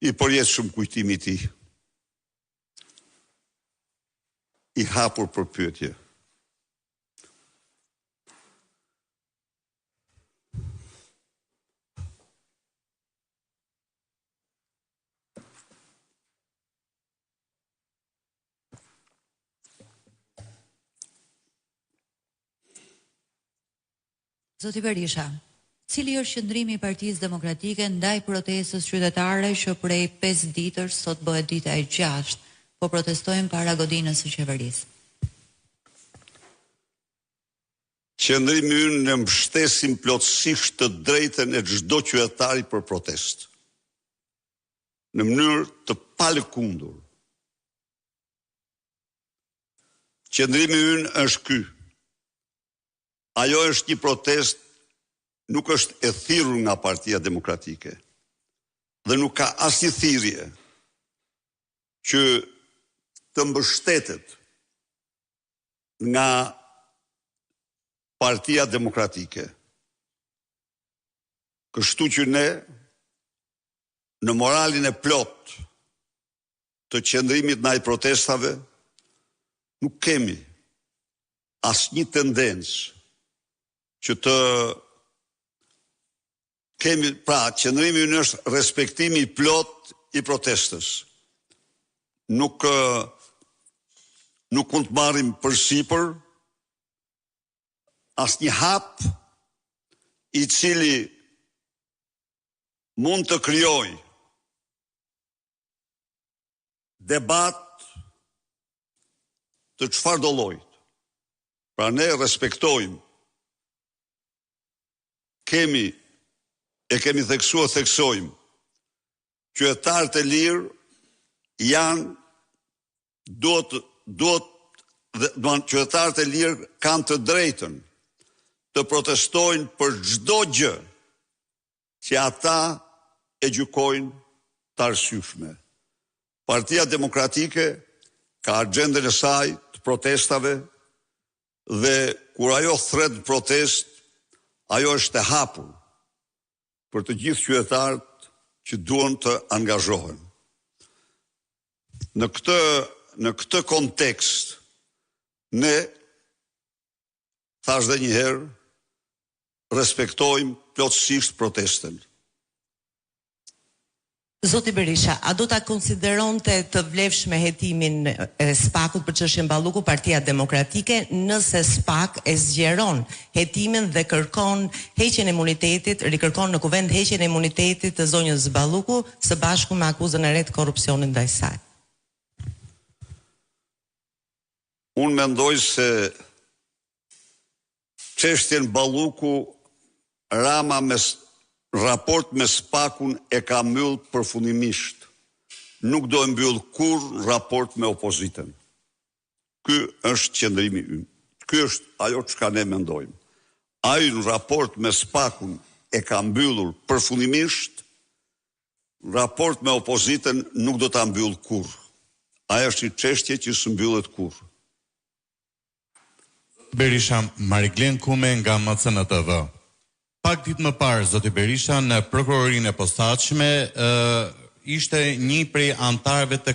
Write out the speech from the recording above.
I përjetshëm kujtimi i tij. I hapur për pyetje. Zoti Berisha, cili është qëndrimi i Partisë Demokratike ndaj protestës qytetare që prej 5 ditësh sot bëhet dita e 6, po protestojnë para godinës së qeverisë? Qëndrimi ynë ne mbështesim plotësisht të drejtën e çdo qytetari për protestë, në mënyrë të palëkundur. Qëndrimi ynë është ky. Ajo është një protest, nuk është e thirrur nga Partia Demokratike. Dhe nuk ka asnjë thirrje që të mbështetet nga Partia Demokratike. Kështu që ne, në moralin e plot të qëndrimit ndaj protestave, nuk kemi asnjë tendencë që të kemi, pra, qëndrimi ynë është respektimi i plot i protestës. Nuk mund të marrim përsipër asnjë hap i cili mund të krijojë debat të çfarëdo lloji. Pra ne respektojmë, kemi theksojmë, qytetarët e lirë janë, qytetarët e lirë kanë të drejtën të protestojnë për çdo gjë që ata e gjykojnë të arsyeshme. Partia Demokratike ka agjendën e saj të protestave dhe kur ajo thret protest, ajo është e hapur për të gjithë qytetarët që duan të angazhohen. Në këtë kontekst, ne, thash dhe një herë, respektojmë plotësisht protestën. Zoti Berisha, a do ta konsideronte të vlefshme hetimin e SPAK-ut për çështjen Balluku Partia Demokratike nëse SPAK e zgjeron hetimin dhe kërkon heqjen e imunitetit, rikërkon në kuvend heqjen e imunitetit të zonjës Balluku së bashku me akuzën e re të korrupsionit ndaj saj? Unë mendoj se çështjen Balluku Rama raport me SPAK-un e ka mbyll përfundimisht. Nuk do e mbyll kurrë raport me opozitën. Ky është qëndrimi ynë. Ky është ajo çka ne mendojmë. Ai në raport me SPAK-un e ka mbyllur përfundimisht, raport me opozitën nuk do ta mbyll kurrë. Ajo është një çështje që s'mbyllet kurrë. Berisha, Mariglen Kume nga MCN-TV. Pak ditë më parë, zoti Berisha, në prokurorinë e posaçme ishte një prej antarëve të